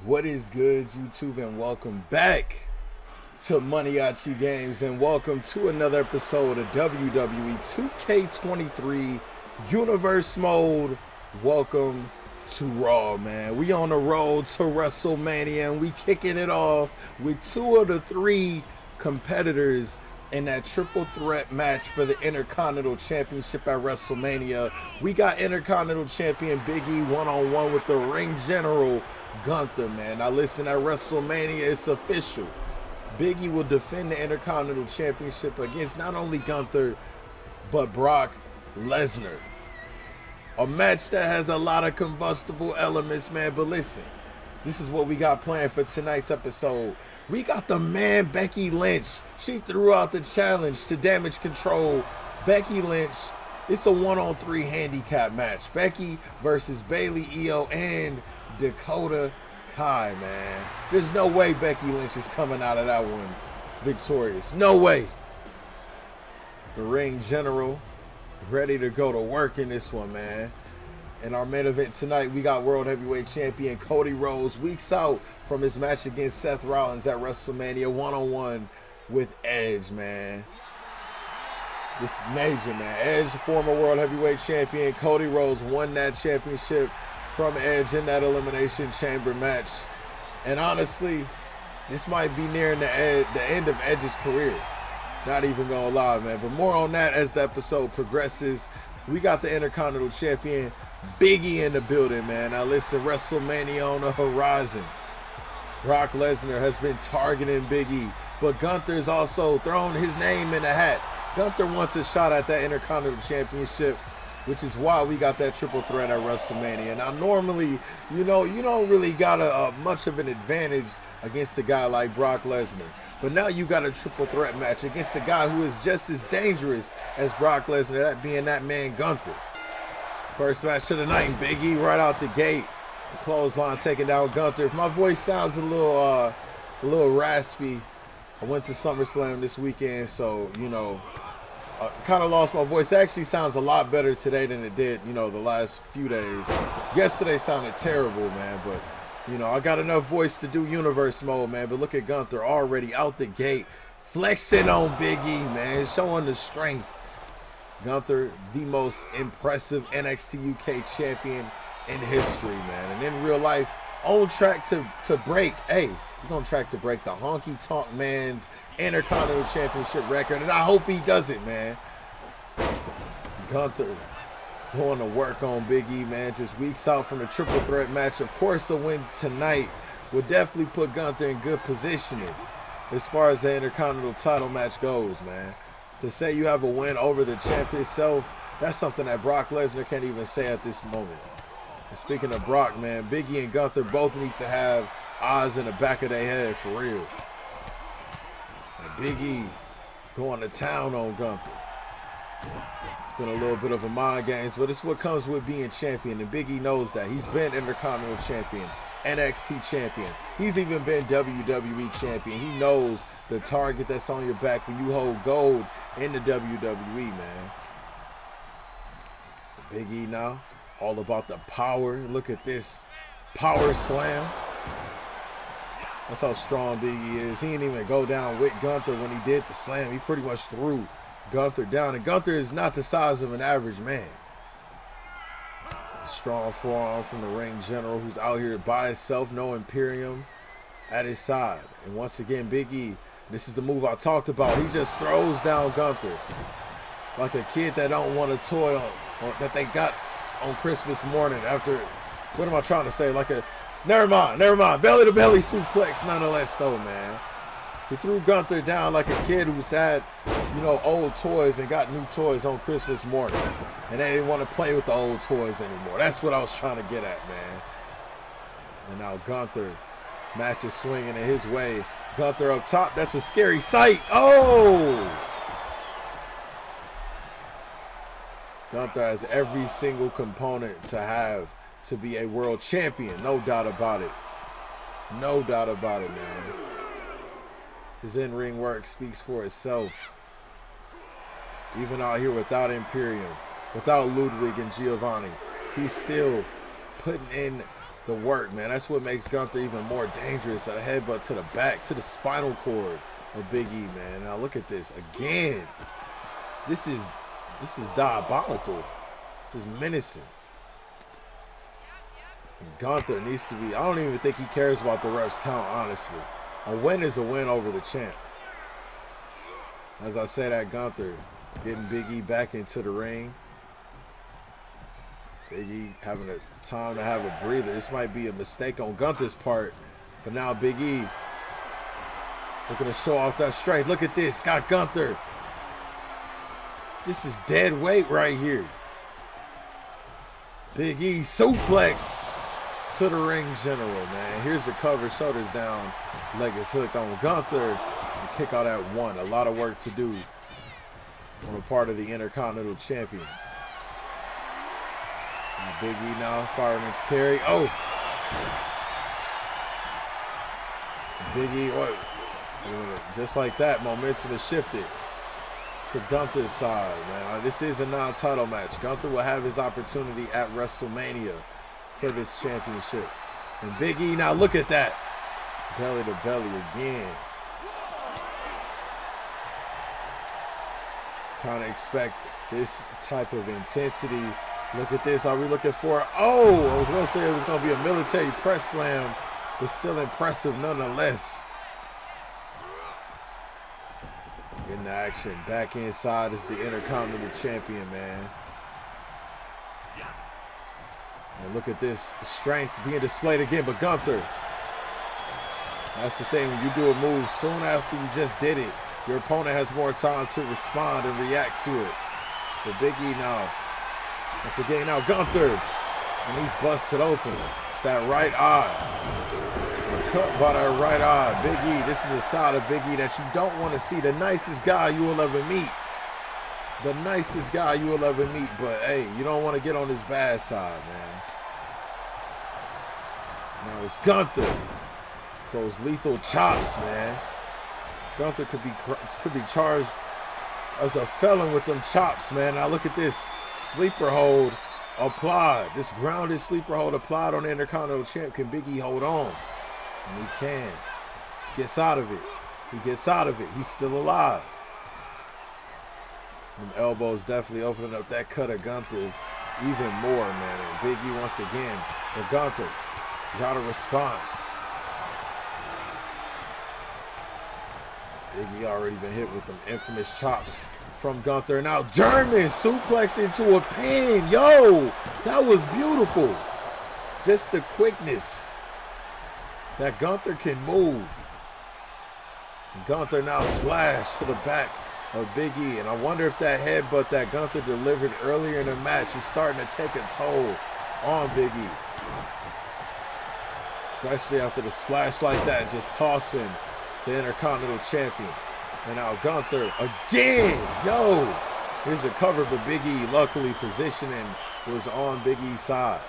What is good, YouTube, and welcome back to Maniaci Games, and welcome to another episode of WWE 2K23 Universe Mode. Welcome to Raw, man. We on the road to WrestleMania, and we kicking it off with two of the three competitors in that triple threat match for the Intercontinental Championship at WrestleMania. We got Intercontinental Champion Big E one-on-one with the Ring General Gunther, man. Now listen, at WrestleMania, it's official. Big E will defend the Intercontinental Championship against not only Gunther, but Brock Lesnar. A match that has a lot of combustible elements, man. But listen, this is what we got planned for tonight's episode. We got the man Becky Lynch. She threw out the challenge to Damage Control. Becky Lynch, it's a 1-on-3 handicap match. Becky versus Bayley, Io, and Dakota Kai, man. There's no way Becky Lynch is coming out of that one victorious. No way. The Ring General ready to go to work in this one, man. In our main event tonight, we got World Heavyweight Champion Cody Rhodes, weeks out from his match against Seth Rollins at WrestleMania, one-on-one with Edge, man. This major, man. Edge, the former World Heavyweight Champion. Cody Rhodes won that championship from Edge in that Elimination Chamber match. And honestly, this might be nearing the end of Edge's career. Not even gonna lie, man. But more on that as the episode progresses. We got the Intercontinental Champion Big E in the building, man. Now listen, WrestleMania on the horizon. Brock Lesnar has been targeting Big E, but Gunther's also thrown his name in the hat. Gunther wants a shot at that Intercontinental Championship, which is why we got that triple threat at WrestleMania. Now, normally, you don't really got a much of an advantage against a guy like Brock Lesnar. But now you got a triple threat match against a guy who is just as dangerous as Brock Lesnar, that being that man Gunther. First match of the night, and Big E right out the gate. The clothesline taking down Gunther. If my voice sounds a little raspy, I went to SummerSlam this weekend, so, kind of lost my voice. It actually sounds a lot better today than it did, the last few days. Yesterday sounded terrible, man, but, I got enough voice to do universe mode, man. But look at Gunther already out the gate, flexing on Big E, man, showing the strength. Gunther, the most impressive NXT UK champion in history, man. And in real life, on track to break, he's on track to break the Honky Tonk Man's Intercontinental Championship record, and I hope he does it, man. Gunther going to work on Big E, man, just weeks out from the triple threat match. Of course, a win tonight would definitely put Gunther in good positioning as far as the Intercontinental title match goes, man. To say you have a win over the champ itself, that's something that Brock Lesnar can't even say at this moment. And speaking of Brock, man, Big E and Gunther both need to have eyes in the back of their head for real. And Big E going to town on Gunther. It's been a little bit of a mind games, but it's what comes with being champion, and Big E knows that. He's been Intercontinental Champion, NXT Champion. He's even been WWE Champion. He knows the target that's on your back when you hold gold in the WWE, man. Big E now, all about the power. Look at this power slam. That's how strong Big E is. He didn't even go down with Gunther when he did the slam. He pretty much threw Gunther down. And Gunther is not the size of an average man. A strong forearm from the Ring General, who's out here by himself. No Imperium at his side. And once again, Big E, this is the move I talked about. He just throws down Gunther like a kid that don't want a toy that they got on Christmas morning after, what am I trying to say? Like a, never mind. Belly to belly suplex nonetheless though, man. He threw Gunther down like a kid who's had, old toys and got new toys on Christmas morning. And they didn't want to play with the old toys anymore. That's what I was trying to get at, man. And now Gunther, match is swinging in his way. Gunther up top, that's a scary sight. Oh! Gunther has every single component to have to be a world champion. No doubt about it. No doubt about it, man. His in-ring work speaks for itself. Even out here without Imperium, without Ludwig and Giovanni, he's still putting in the work, man. That's what makes Gunther even more dangerous. A headbutt to the back, to the spinal cord of Big E, man. Now look at this again. This is diabolical. This is menacing. And Gunther needs to be, I don't even think he cares about the refs count, honestly. A win is a win over the champ. As I say that, Gunther getting Big E back into the ring. Big E having a time to have a breather. This might be a mistake on Gunther's part, but now Big E looking to show off that strength. Look at this, got Gunther. This is dead weight right here. Big E suplex to the ring general, man. Here's the cover, shoulders down, leg is hooked on Gunther. And kick out at 1. A lot of work to do on the part of the Intercontinental Champion. Now Big E now, fireman's carry. Oh! Big E, oh, just like that, momentum is shifted to Gunther's side, man. This is a non-title match. Gunther will have his opportunity at WrestleMania for this championship. And Big E, now look at that. Belly to belly again. Kind of expect this type of intensity. Look at this. Are we looking for? Oh, I was going to say it was going to be a military press slam, but still impressive nonetheless. Getting the action. Back inside is the Intercontinental Champion, man. And look at this strength being displayed again, but Gunther. That's the thing, when you do a move soon after you just did it, your opponent has more time to respond and react to it. But Big E now, once again, now Gunther, and he's busted open. It's that right eye. Cut by that right eye. Big E, this is a side of Big E that you don't want to see. The nicest guy you will ever meet. The nicest guy you will ever meet, but hey, you don't want to get on his bad side, man. Now it's Gunther. Those lethal chops, man. Gunther could be charged as a felon with them chops, man. Now look at this sleeper hold applied. This grounded sleeper hold applied on the Intercontinental Champ. Can Big E hold on? And he can. Gets out of it. He gets out of it. He's still alive. Them elbows definitely opening up that cut of Gunther even more, man. And Big E once again. But Gunther got a response. Big E already been hit with them infamous chops from Gunther. Now German suplex into a pin. Yo, that was beautiful. Just the quickness that Gunther can move. And Gunther now splashed to the back of Big E. And I wonder if that headbutt that Gunther delivered earlier in the match is starting to take a toll on Big E. Especially after the splash like that, just tossing the Intercontinental Champion. And now Gunther again. Yo, here's a cover, but Big E luckily positioning was on Big E's side.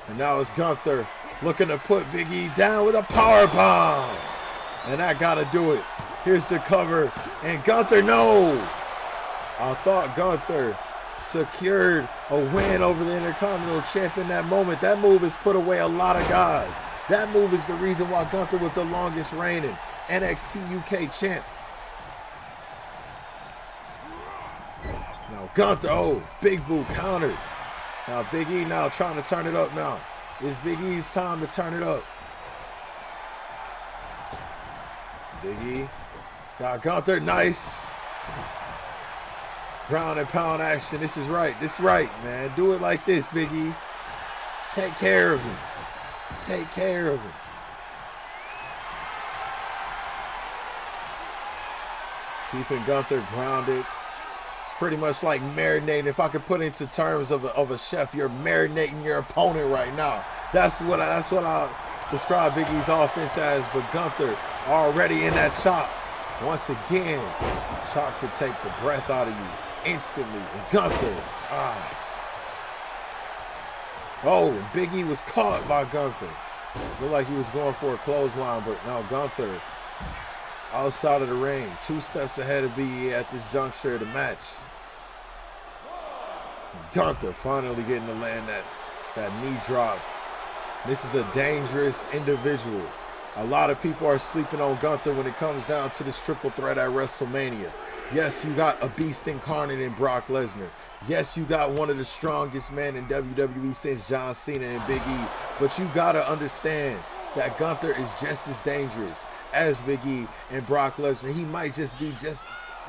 And now it's Gunther looking to put Big E down with a power bomb. And that gotta do it. Here's the cover. And Gunther, no. I thought Gunther secured a win over the Intercontinental Champion in that moment. That move has put away a lot of guys. That move is the reason why Gunther was the longest reigning NXT UK champ. Now Gunther, oh, big boot countered. Now Big E now trying to turn it up now. It's Big E's time to turn it up. Big E got Gunther, nice. Ground and pound action, this is right, man. Do it like this, Big E. Take care of him. Take care of him. Keeping Gunther grounded. It's pretty much like marinating. If I could put into terms of a chef, you're marinating your opponent right now. That's what I describe Big E's offense as. But Gunther already in that chop. Once again, chop could take the breath out of you instantly. And Gunther, oh, Big E was caught by Gunther. Looked like he was going for a clothesline, but now Gunther outside of the ring, 2 steps ahead of Big E at this juncture of the match. And Gunther finally getting to land that That knee drop. This is a dangerous individual. A lot of people are sleeping on Gunther when it comes down to this triple threat at WrestleMania. Yes, you got a beast incarnate in Brock Lesnar. Yes, you got one of the strongest men in WWE since John Cena and Big E. But you got to understand that Gunther is just as dangerous as Big E and Brock Lesnar. He might just be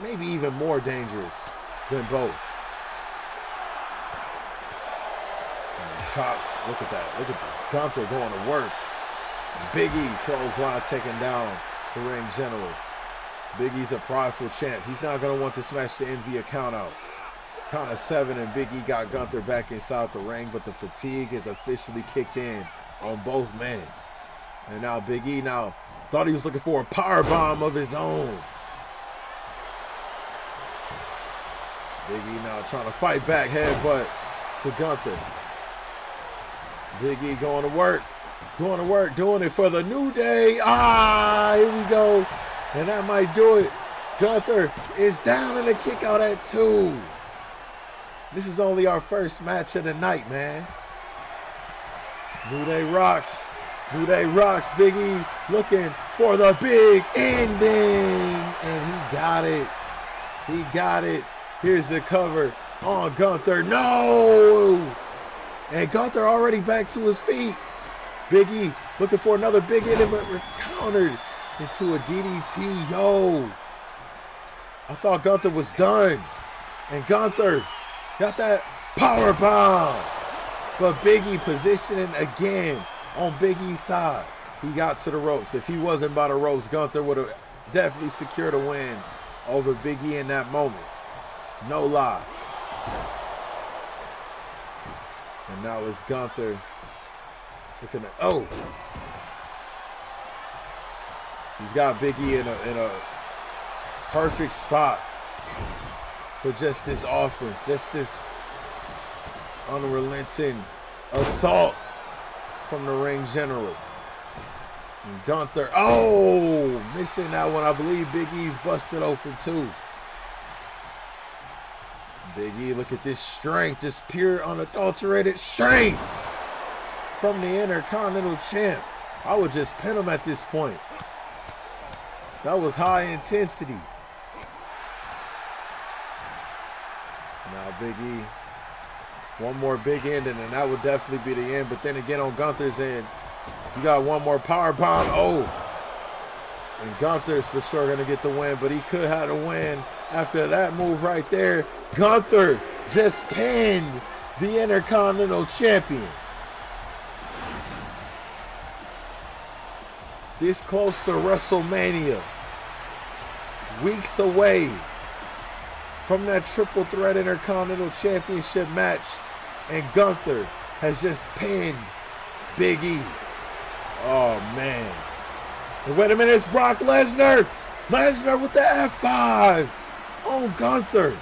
maybe even more dangerous than both. And the chops, look at that. Look at this. Gunther going to work. And Big E clothesline taking down the ring general. Big E's a prideful champ. He's not going to want to smash the Envy account out. Count of 7 and Big E got Gunther back inside the ring, but the fatigue is officially kicked in on both men. And now Big E thought he was looking for a power bomb of his own. Big E now trying to fight back, headbutt to Gunther. Big E going to work, doing it for the New Day. Here we go. And that might do it. Gunther is down in a kick out at 2. This is only our first match of the night, man. New Day rocks. New Day rocks. Big E looking for the big ending. And he got it. He got it. Here's the cover on Gunther. No! And Gunther already back to his feet. Big E looking for another big ending, but countered into a DDT. Yo, I thought Gunther was done. And Gunther got that power bomb. But Big E positioning again on Big E's side. He got to the ropes. If he wasn't by the ropes, Gunther would have definitely secured a win over Big E in that moment. No lie. And now it's Gunther looking at, he's got Big E in a perfect spot for just this offense, just this unrelenting assault from the ring general. And Gunther, missing that one. I believe Big E's busted open too. Big E, look at this strength, just pure unadulterated strength from the Intercontinental Champ. I would just pin him at this point. That was high intensity. Now Big E, one more big ending, and that would definitely be the end. But then again, on Gunther's end, you got one more power bomb. And Gunther's for sure going to get the win, but he could have the win after that move right there. Gunther just pinned the Intercontinental Champion. This close to WrestleMania, weeks away from that triple threat Intercontinental Championship match, and Gunther has just pinned Big E. Oh man. And wait a minute, it's Brock Lesnar. Lesnar with the F5 on Gunther.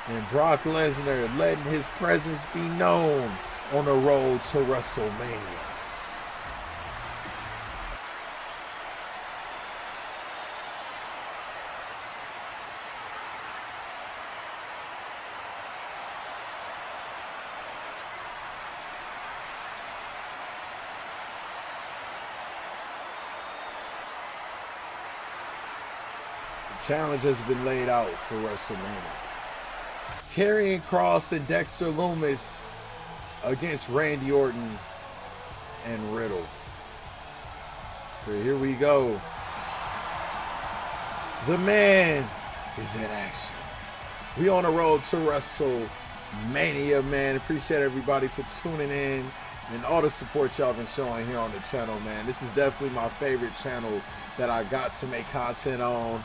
And Brock Lesnar letting his presence be known on the road to WrestleMania. Challenge has been laid out for WrestleMania. Karrion Kross and Dexter Lumis against Randy Orton and Riddle. So here we go. The man is in action. We on the road to WrestleMania, man. Appreciate everybody for tuning in and all the support y'all been showing here on the channel, man. This is definitely my favorite channel that I got to make content on.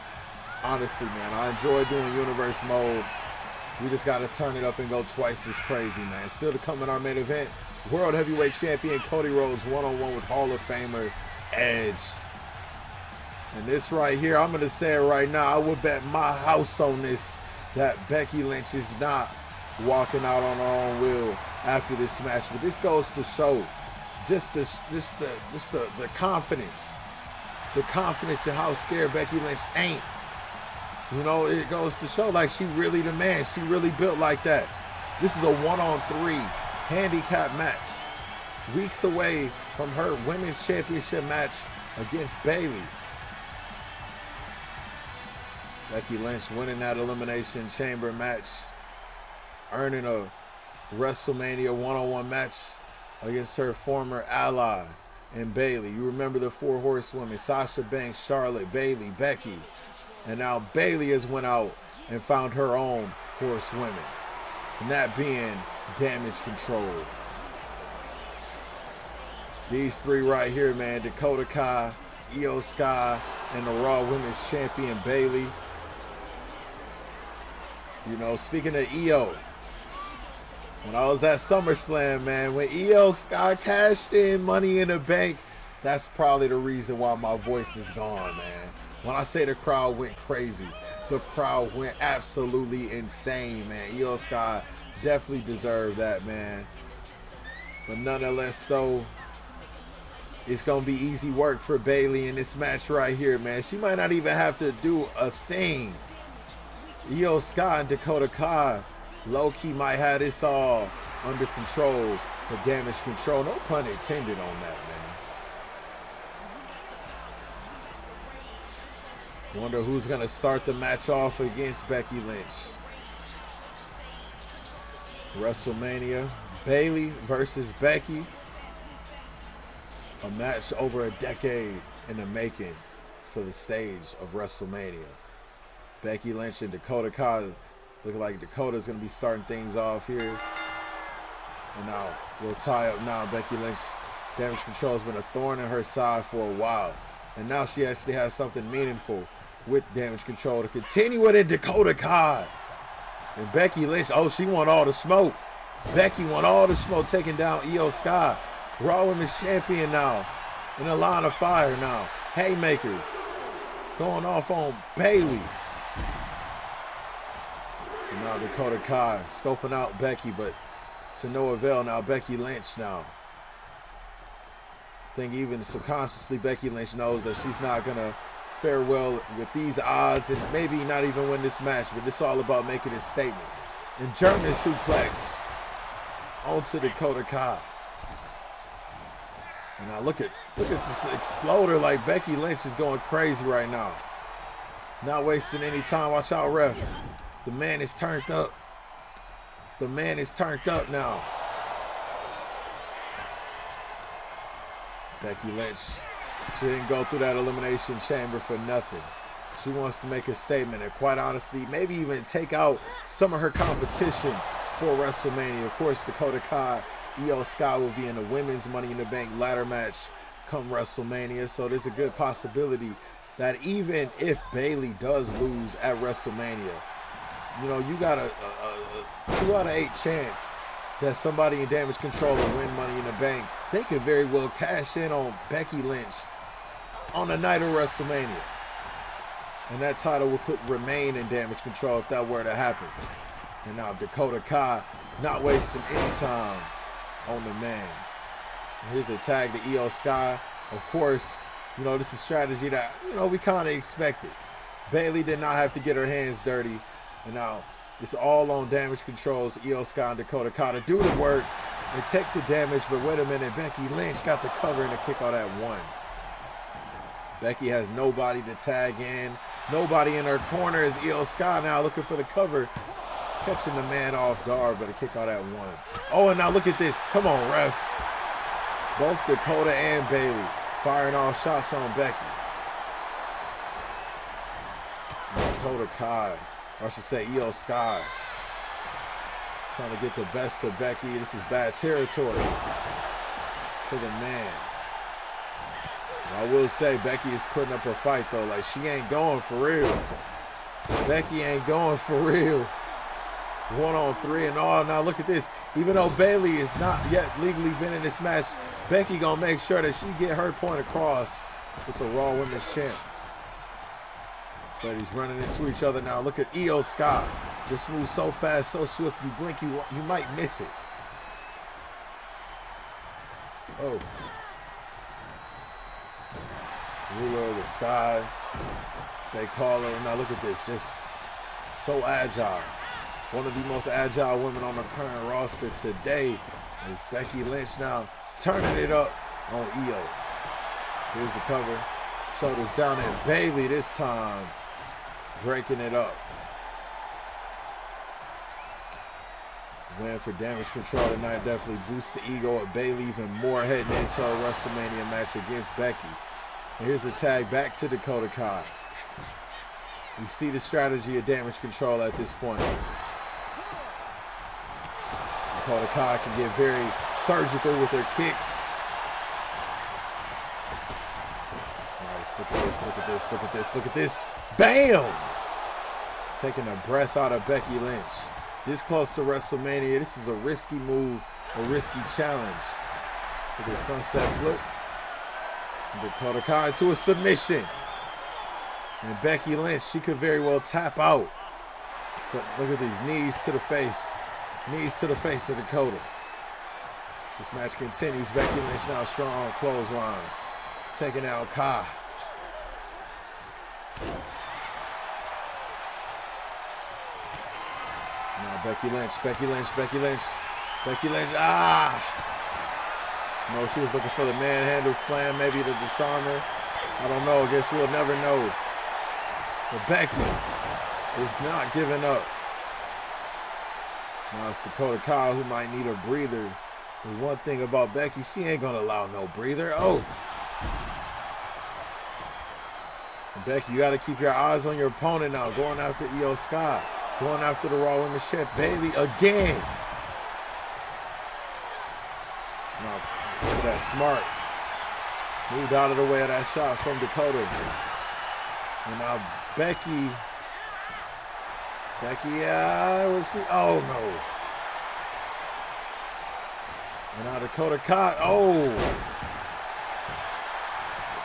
Honestly, man, I enjoy doing Universe Mode. We just got to turn it up and go twice as crazy, man. Still to come in our main event, World Heavyweight Champion Cody Rhodes one-on-one with Hall of Famer Edge. And this right here, I'm going to say it right now, I would bet my house on this that Becky Lynch is not walking out on her own will after this match. But this goes to show just the confidence. The confidence in how scared Becky Lynch ain't. You know, it goes to show like she really the man. She really built like that. This is a 1-on-3 handicap match. Weeks away from her women's championship match against Bayley. Becky Lynch winning that Elimination Chamber match, earning a WrestleMania one-on-one match against her former ally in Bayley. You remember the four horsewomen: Sasha Banks, Charlotte, Bayley, Becky. And now Bayley has went out and found her own horsewomen, and that being Damage Control. These three right here, man, Dakota Kai, Io Sky, and the Raw Women's Champion Bayley. You know, speaking of Io, when I was at SummerSlam, man, when Io Sky cashed in Money in the Bank, that's probably the reason why my voice is gone, man. When I say the crowd went crazy, the crowd went absolutely insane, man. Io Sky definitely deserved that, man. But nonetheless, though, it's going to be easy work for Bayley in this match right here, man. She might not even have to do a thing. Io Sky and Dakota Kai low-key might have this all under control for Damage Control. No pun intended on that, man. Wonder who's going to start the match off against Becky Lynch. WrestleMania, Bayley versus Becky. A match over a decade in the making for the stage of WrestleMania. Becky Lynch and Dakota Kai. Looking like Dakota's going to be starting things off here. And now we'll tie up now. Becky Lynch, Damage Control has been a thorn in her side for a while. And now she actually has something meaningful with Damage Control to continue with it. Dakota Kai. And Becky Lynch, oh, she want all the smoke. Becky want all the smoke, taking down Io Sky. Raw Women's Champion now. In a line of fire now. Haymakers. Going off on Bayley. And now Dakota Kai scoping out Becky, but to no avail now. Becky Lynch now. I think even subconsciously Becky Lynch knows that she's not going to fare well with these odds and maybe not even win this match, but it's all about making a statement. And German suplex onto Dakota Kai. And now look at this exploder. Like, Becky Lynch is going crazy right now. Not wasting any time. Watch out, ref. The man is turned up. The man is turned up now. Becky Lynch, she didn't go through that Elimination Chamber for nothing. She wants to make a statement and, quite honestly, maybe even take out some of her competition for WrestleMania. Of course, Dakota Kai, Io Sky will be in the women's Money in the Bank ladder match come WrestleMania. So there's a good possibility that even if Bayley does lose at WrestleMania, you know, you got a 2 out of 8 chance that somebody in Damage Control will win Money in the Bank. They could very well cash in on Becky Lynch on the night of WrestleMania. And that title could remain in Damage Control if that were to happen. And now Dakota Kai not wasting any time on the man. And here's a tag to Io Sky. Of course, you know, this is a strategy that, you know, we kind of expected. Bayley did not have to get her hands dirty. And now it's all on Damage Control's Io Sky and Dakota Kai to do the work and take the damage. But wait a minute, Becky Lynch got the cover and the kick out at 1. Becky has nobody to tag in. Nobody in her corner is Io Sky now looking for the cover. Catching the man off guard, but a kick out at 1. Oh, and now look at this. Come on, ref. Both Dakota and Bayley firing off shots on Becky. Dakota Kai, or I should say Io Sky, trying to get the best of Becky. This is bad territory for the man. I will say Becky is putting up a fight, though. Like, she ain't going for real. Becky ain't going for real. 1-on-3 and all. Now look at this. Even though Bayley is not yet legally been in this match, Becky gonna make sure that she get her point across with the Raw Women's Champ. But he's running into each other now. Look at Io Sky. Just moves so fast, so swift. You blink, you might miss it. Oh. Ruler of the skies, they call her. Now look at this, just so agile. One of the most agile women on the current roster today is Becky Lynch now turning it up on Io. Here's the cover. Shoulders down at Bayley this time, breaking it up. Win for Damage Control tonight definitely boosts the ego of Bayley even more heading into a WrestleMania match against Becky. And here's a tag back to Dakota Kai. We see the strategy of Damage Control at this point. Dakota Kai can get very surgical with her kicks. Nice, look at this, look at this, look at this, look at this. Bam! Taking the breath out of Becky Lynch. This close to WrestleMania, this is a risky move, a risky challenge. Look at the sunset flip. And Dakota Kai into a submission. And Becky Lynch, she could very well tap out. But look at these knees to the face. Knees to the face of Dakota. This match continues. Becky Lynch now strong on clothesline. Taking out Kai. Now Becky Lynch, Becky Lynch, Becky Lynch, Becky Lynch, No, she was looking for the manhandle slam, maybe the disarmer. I don't know, I guess we'll never know. But Becky is not giving up. Now it's Dakota Kai who might need a breather. But one thing about Becky, she ain't gonna allow no breather. Oh. And Becky, you gotta keep your eyes on your opponent now, going after Io Sky. Going after the Raw Women's Champ, Bayley again. Now, look at that, smart. Moved out of the way of that shot from Dakota. And now Becky, was she? Oh no. And now Dakota Kai,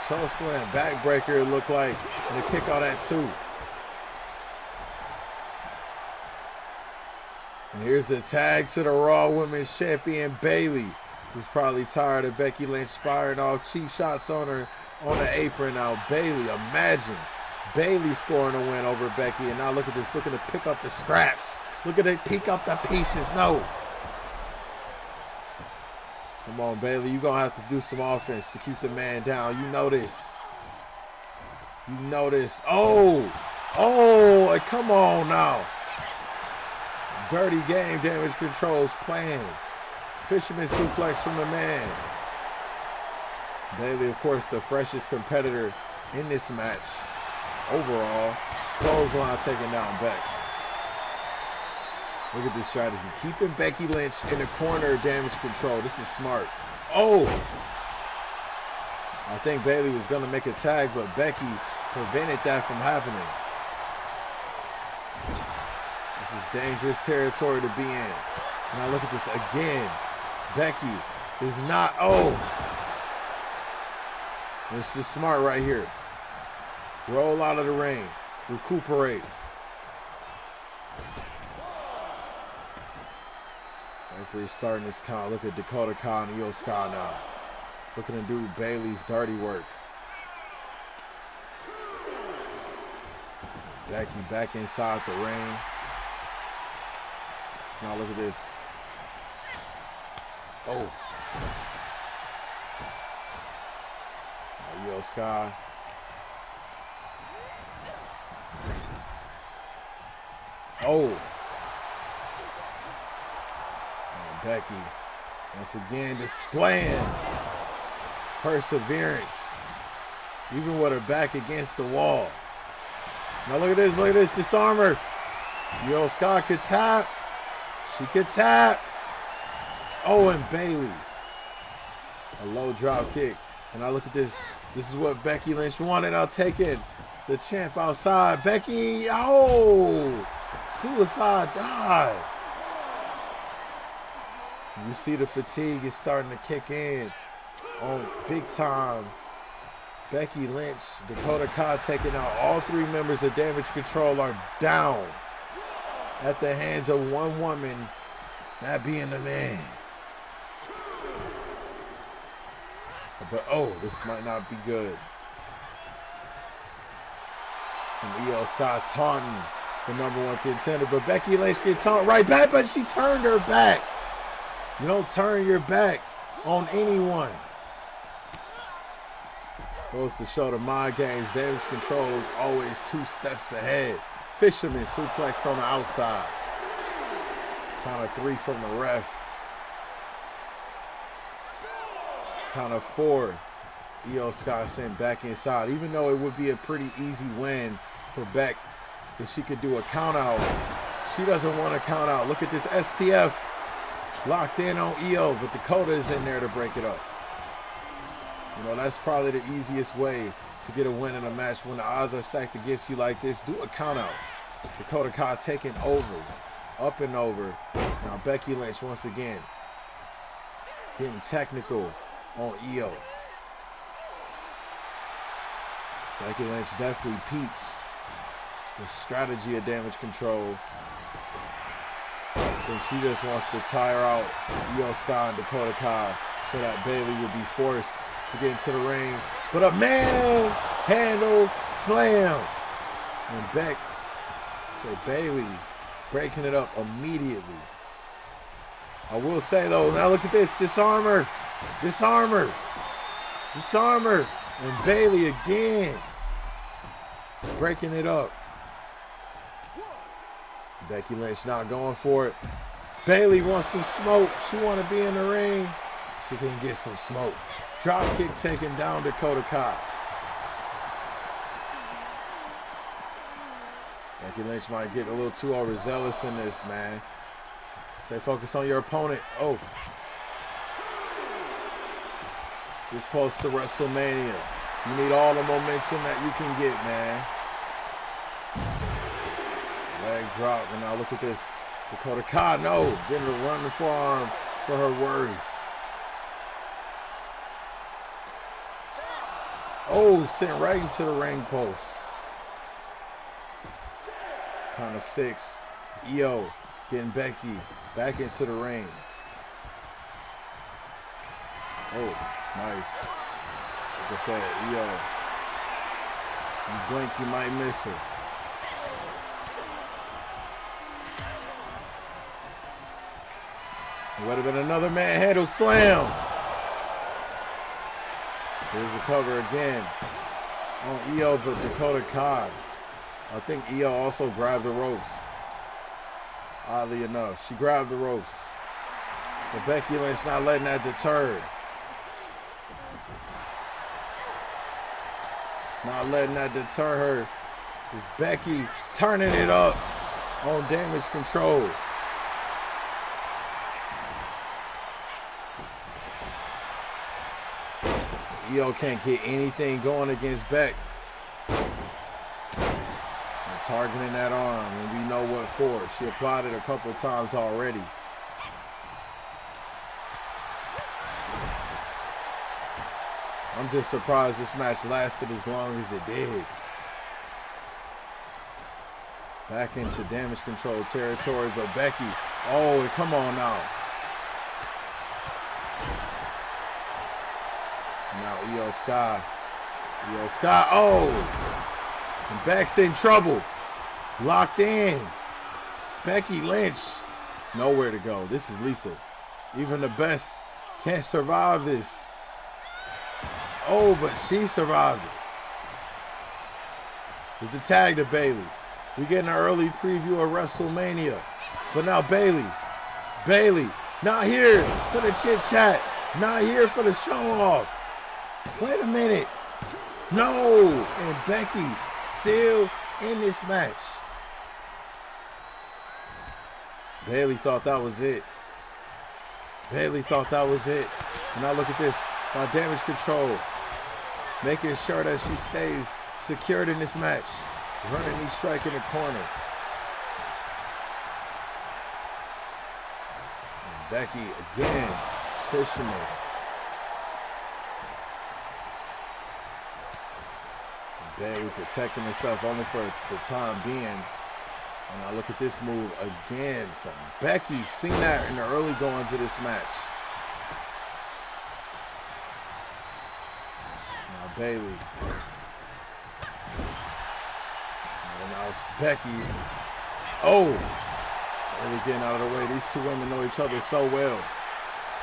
choke slam, backbreaker it looked like, and a kick out that too. And here's a tag to the Raw Women's Champion, Bayley, who's probably tired of Becky Lynch firing off cheap shots on her on the apron. Now Bayley, imagine Bayley scoring a win over Becky. And now look at this, looking to pick up the scraps. Look at it, pick up the pieces. No. Come on, Bayley, you're going to have to do some offense to keep the man down. You know this. You know this. Oh, come on now. Dirty game, Damage Control's playing. Fisherman suplex from the man. Bayley, of course, the freshest competitor in this match. Overall, clothesline taking down Bex. Look at this strategy. Keeping Becky Lynch in the corner of Damage Control. This is smart. Oh! I think Bayley was going to make a tag, but Becky prevented that from happening. This is dangerous territory to be in. And now look at this again. Becky is not, This is smart right here. Roll out of the ring. Recuperate. Referee starting this count. Look at Dakota Kai and Io Sky now. Looking to do Bayley's dirty work. Becky back inside the ring. Now look at this. Oh. Io Sky. Oh. And Becky once again displaying perseverance, even with her back against the wall. Now look at this disarmer. Io Sky could tap. She could tap. Oh, and Bayley. A low drop kick. And now look at this. This is what Becky Lynch wanted. I'll take it. The champ outside. Becky. Oh. Suicide dive. You see the fatigue is starting to kick in on big time. Becky Lynch, Dakota Kai taking out all three members of Damage Control are down at the hands of one woman, that being the man. But this might not be good. And Io Sky taunting the #1 contender. But Becky Lynch gets on right back, but she turned her back. You don't turn your back on anyone. Goes to show the mind games. Damage control is always 2 steps ahead. Fisherman suplex on the outside. Count of 3 from the ref. Count of 4. Io Sky sent back inside. Even though it would be a pretty easy win for Beck if she could do a count out, she doesn't want to count out. Look at this STF. Locked in on Io, but Dakota is in there to break it up. You know, that's probably the easiest way to get a win in a match when the odds are stacked against you like this. Do a count out. Dakota Kai taking over. Up and over. Now Becky Lynch once again getting technical on Io. Becky Lynch definitely peeps the strategy of damage control. I think she just wants to tire out Io Sky and Dakota Kai so that Bayley would be forced to get into the ring. But a man handle slam. And Beck, so Bayley breaking it up immediately. I will say though, now look at this, disarm her. Disarm her. Disarm her. And Bayley again breaking it up. Becky Lynch not going for it. Bayley wants some smoke. She want to be in the ring. She can get some smoke. Drop kick taking down Dakota Kai. Becky Lynch might get a little too overzealous in this, man. Stay focused on your opponent. Oh. This close to WrestleMania. You need all the momentum that you can get, man. Leg drop, and now look at this. Dakota Kai, no. Getting a running forearm for her words. Oh, sent right into the ring post. Count of 6. Io getting Becky back into the ring. Oh, nice. Like I said, Io. You blink, you might miss her. It would have been another manhandle slam. Here's the cover again on Io, but Dakota Kai. I think Io also grabbed the ropes. Oddly enough, she grabbed the ropes. But Becky Lynch not letting that deter. Not letting that deter her. It's Becky turning it up on damage control. Io can't get anything going against Beck. And targeting that arm, and we know what for. She applied it a couple of times already. I'm just surprised this match lasted as long as it did. Back into damage control territory, but Becky, oh, come on now. Now Io Sky. Io Sky, oh! And Beck's in trouble. Locked in. Becky Lynch. Nowhere to go. This is lethal. Even the best can't survive this. Oh, but she survived it. There's a tag to Bayley. We get an early preview of WrestleMania. But now Bayley. Bayley, not here for the chit chat. Not here for the show off. Wait a minute. No. And Becky still in this match. Bayley thought that was it. Bayley thought that was it. And now look at this. Now damage control. Making sure that she stays secured in this match. Running knee strike in the corner. And Becky again. Fisherman. Bayley protecting herself only for the time being. And now look at this move again from Becky. Seen that in the early goings of this match. Now Bayley. And now it's Becky Oh, Bayley getting out of the way. These two women know each other so well.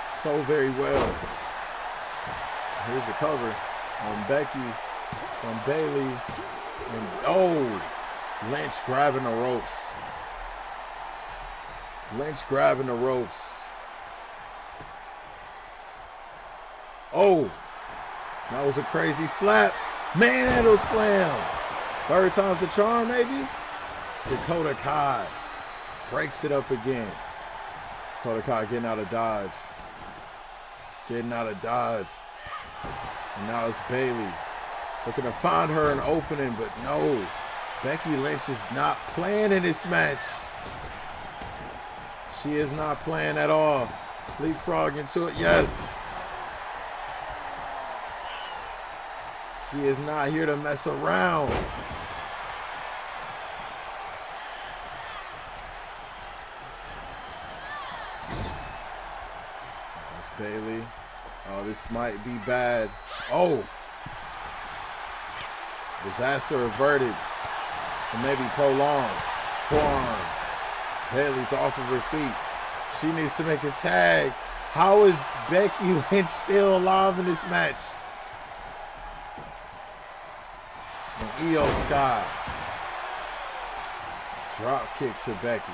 So very well. Here's the cover on Becky from Bayley. And oh, Lynch grabbing the ropes. Lynch grabbing the ropes. Oh, that was a crazy slap. Manhandle slam. Third time's a charm, maybe? Dakota Kai breaks it up again. Dakota Kai getting out of dodge. Getting out of dodge. And now it's Bayley looking to find her an opening, but no. Becky Lynch is not playing in this match. She is not playing at all. Leapfrog into it, yes. She is not here to mess around. That's Bayley. Oh, this might be bad. Oh. Disaster averted. Or maybe prolonged. Forearm. Bayley's off of her feet. She needs to make a tag. How is Becky Lynch still alive in this match? And Io Sky. Drop kick to Becky.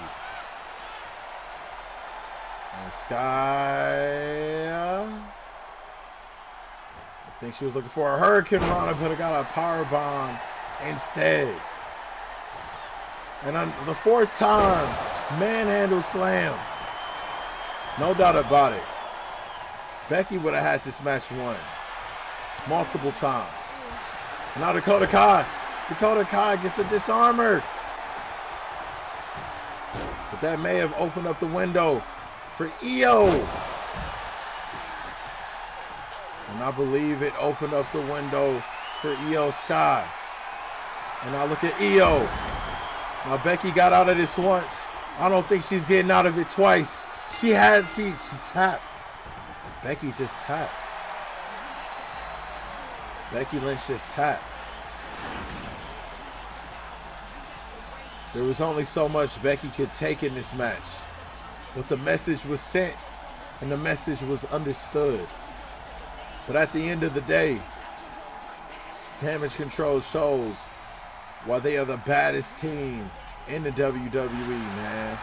And Sky. I think she was looking for a Hurricane Rana, but it got a power bomb instead. And on the fourth time, manhandle slam. No doubt about it. Becky would have had this match won multiple times. And now Dakota Kai. Dakota Kai gets a disarmer. But that may have opened up the window for Io. And I believe it opened up the window for Io Sky. And now look at Io. Now Becky got out of this once. I don't think she's getting out of it twice. She tapped. Becky just tapped. Becky Lynch just tapped. There was only so much Becky could take in this match. But the message was sent and the message was understood. But at the end of the day, Damage Control shows why they are the baddest team in the WWE, man.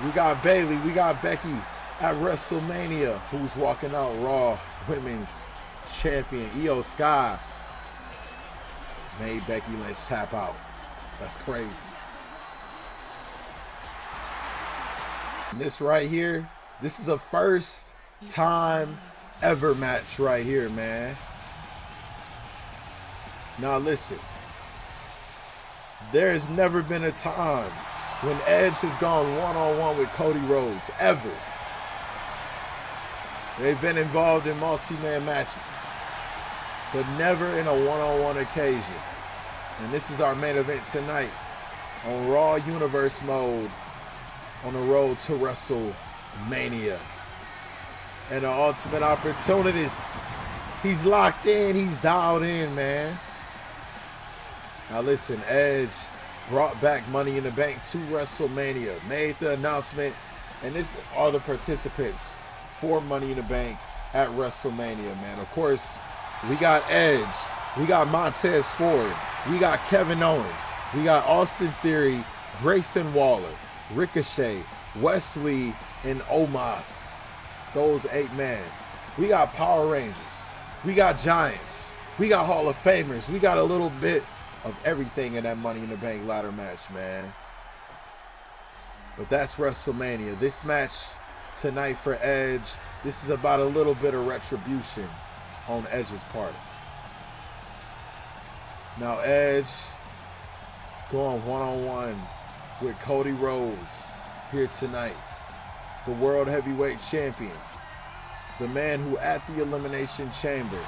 We got Bayley, we got Becky at WrestleMania, who's walking out Raw Women's Champion. Io Sky made Becky Lynch tap out. That's crazy. And this right here, this is a first time ever match right here, man. Now listen, there has never been a time when Edge has gone one-on-one with Cody Rhodes, ever. They've been involved in multi-man matches, but never in a one-on-one occasion. And this is our main event tonight on Raw Universe mode on the road to WrestleMania. And the ultimate opportunities. He's locked in, he's dialed in, man. Now listen, Edge brought back Money in the Bank to WrestleMania, made the announcement, and this are the participants for Money in the Bank at WrestleMania, man. Of course, we got Edge, we got Montez Ford, we got Kevin Owens, we got Austin Theory, Grayson Waller, Ricochet, Wesley, and Omos. Those 8 men. We got Power Rangers, we got Giants, we got Hall of Famers, we got a little bit of everything in that Money in the Bank ladder match, man. But that's WrestleMania. This match tonight for Edge, this is about a little bit of retribution on Edge's part. Now Edge going one-on-one with Cody Rhodes here tonight. The World Heavyweight Champion. The man who at the Elimination Chamber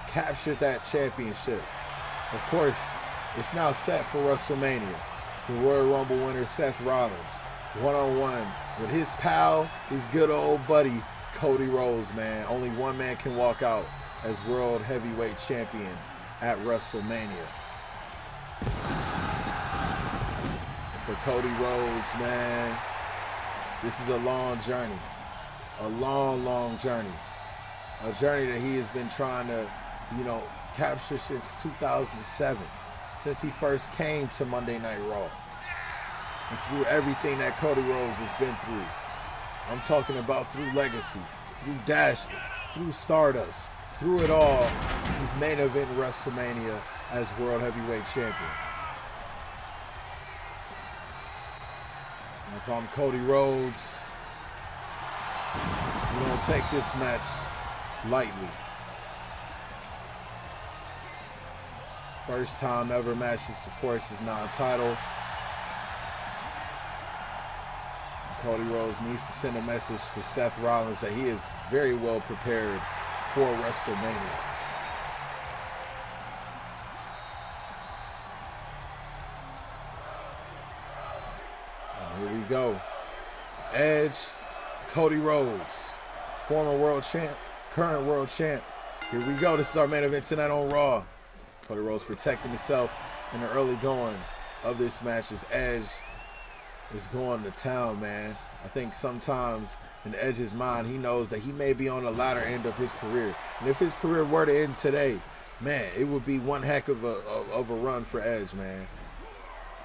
captured that championship. Of course, it's now set for WrestleMania. The Royal Rumble winner Seth Rollins, one-on-one with his pal, his good old buddy, Cody Rhodes, man. Only one man can walk out as World Heavyweight Champion at WrestleMania. for Cody Rhodes, man. This is a long journey. A long journey. A journey that he has been trying to, capture since 2007. Since he first came to Monday Night Raw. And through everything that Cody Rhodes has been through. I'm talking about through Legacy, through Dash, through Stardust. Through it all, he's main event WrestleMania as World Heavyweight Champion. And if I'm Cody Rhodes, you don't take this match lightly. First time ever match, this of course is non-title. Cody Rhodes needs to send a message to Seth Rollins that he is very well prepared for WrestleMania. And here we go. Edge, Cody Rhodes, former world champ, current world champ. Here we go. This is our main event tonight on Raw. Cody Rhodes protecting himself in the early going of this match as Edge is going to town, man. I think sometimes in Edge's mind, he knows that he may be on the latter end of his career. And if his career were to end today, man, it would be one heck of a run for Edge, man.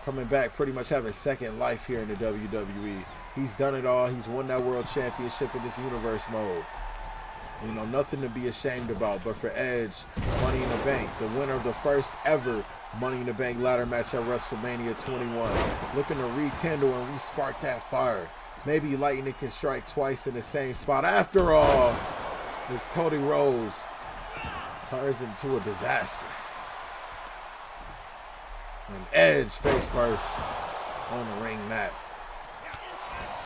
Coming back, pretty much having second life here in the WWE. He's done it all. He's won that world championship in this universe mode. Nothing to be ashamed about. But for Edge, Money in the Bank, the winner of the first ever Money in the Bank ladder match at WrestleMania 21. Looking to rekindle and re-spark that fire. Maybe lightning can strike twice in the same spot. After all, this Cody Rhodes turns into a disaster. And Edge face first on the ring mat.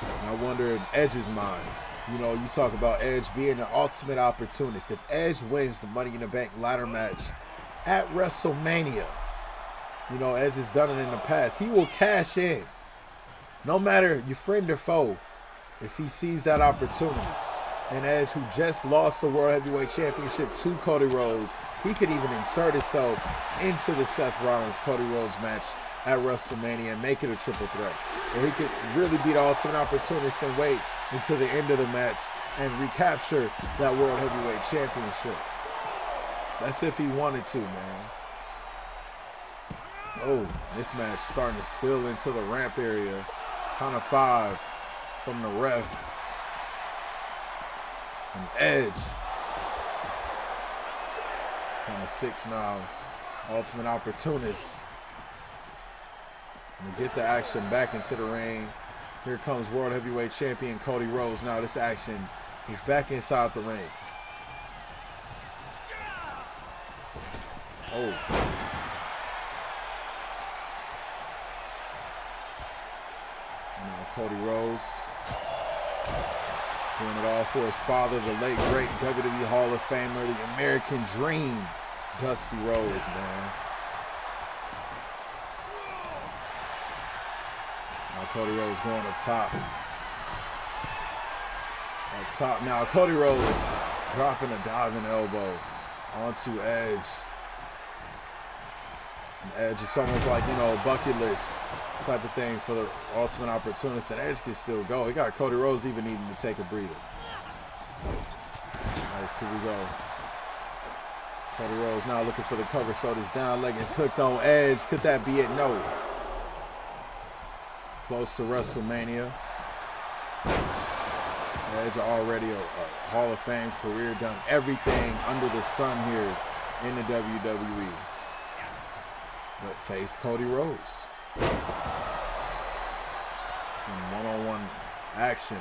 And I wonder in Edge's mind, you talk about Edge being the ultimate opportunist. If Edge wins the Money in the Bank ladder match at WrestleMania, Edge has done it in the past. He will cash in. No matter your friend or foe, if he sees that opportunity. And Edge, who just lost the World Heavyweight Championship to Cody Rhodes, he could even insert himself into the Seth Rollins-Cody Rhodes match at WrestleMania and make it a triple threat. Or he could really be the ultimate opportunist and wait until the end of the match and recapture that World Heavyweight Championship. That's if he wanted to, man. Oh, this match starting to spill into the ramp area. Count of 5 from the ref. And Edge. Count of 6 now. Ultimate opportunist. And to get the action back into the ring. Here comes World Heavyweight Champion Cody Rhodes. Now this action, he's back inside the ring. Oh. Cody Rhodes doing it all for his father, the late great WWE Hall of Famer, the American Dream, Dusty Rhodes, man. Now Cody Rhodes going up top. Up top now, Cody Rhodes dropping a diving elbow onto Edge. And Edge is almost like, bucket list type of thing for the ultimate opportunist, and Edge can still go. He got Cody Rhodes even needing to take a breather. Nice, here we go. Cody Rhodes now looking for the cover, so this down leg is hooked on Edge. Could that be it? No. Close to WrestleMania. Edge already a Hall of Fame career, done everything under the sun here in the WWE. But face Cody Rhodes. One-on-one action,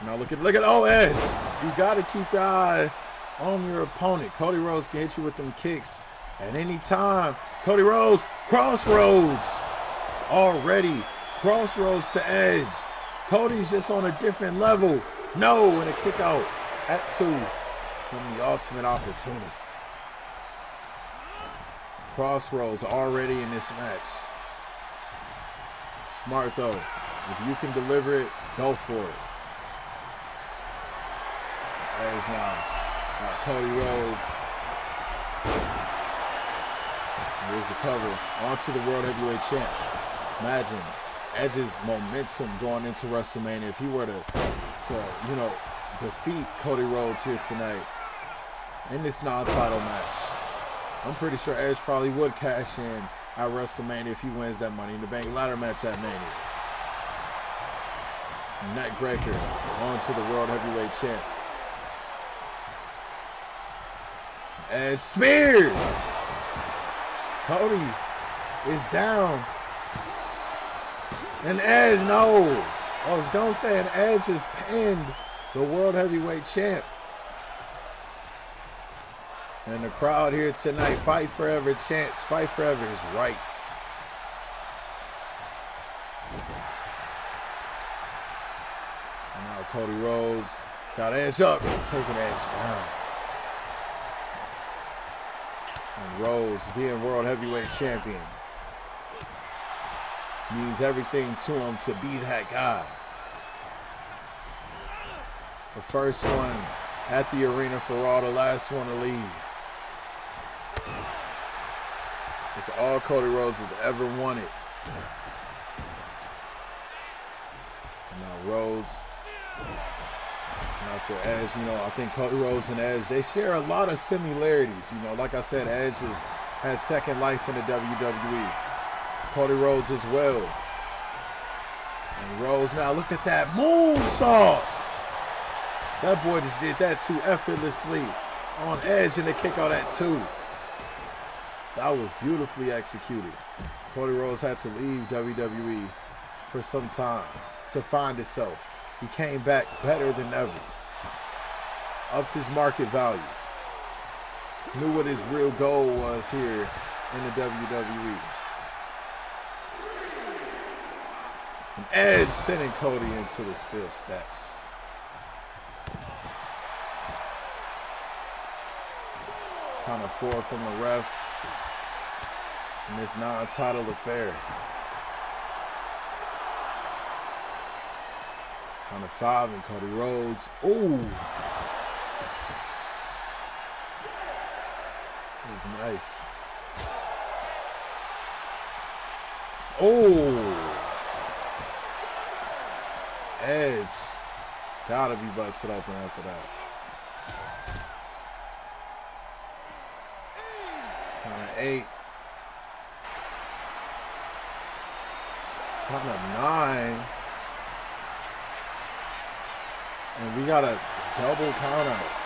man. Look at Edge. You got to keep your eye on your opponent. Cody Rhodes can hit you with them kicks at any time. Cody Rhodes, crossroads. Already crossroads to Edge. Cody's just on a different level. No, and a kick out at 2 from the ultimate opportunist. Crossroads already in this match. Smart though. If you can deliver it, go for it. Edge now. Cody Rhodes. Here's the cover. Onto the World Heavyweight Champ. Imagine Edge's momentum going into WrestleMania if he were to you know, defeat Cody Rhodes here tonight in this non-title match. I'm pretty sure Edge probably would cash in at WrestleMania if he wins that Money in the Bank ladder match at Mania. Neckbreaker on to the World Heavyweight Champ. Edge speared. Cody is down. And Edge, no. I was going to say, and Edge has pinned the World Heavyweight Champ. And the crowd here tonight, fight forever chants, fight forever his rights. And now Cody Rhodes got Edge up, taking Edge down. And Rhodes, being World Heavyweight Champion, means everything to him to be that guy. The first one at the arena for Raw, the last one to leave. It's all Cody Rhodes has ever wanted. And now Rhodes, and after Edge, you know, I think Cody Rhodes and Edge, they share a lot of similarities. You know, like I said, Edge has second life in the WWE. Cody Rhodes as well. And Rhodes, now look at that moonsault. That boy just did that too effortlessly on Edge, and they kick out that too. That was beautifully executed. Cody Rhodes had to leave WWE for some time to find himself. He came back better than ever. Upped his market value. Knew what his real goal was here in the WWE. And Edge sending Cody into the steel steps. Kind of four from the ref in this non-title affair. Kind of five and Cody Rhodes. Ooh. That was nice. Oh. Edge gotta be busted open after that. Count of 8. Count of 9. And we got a double count out.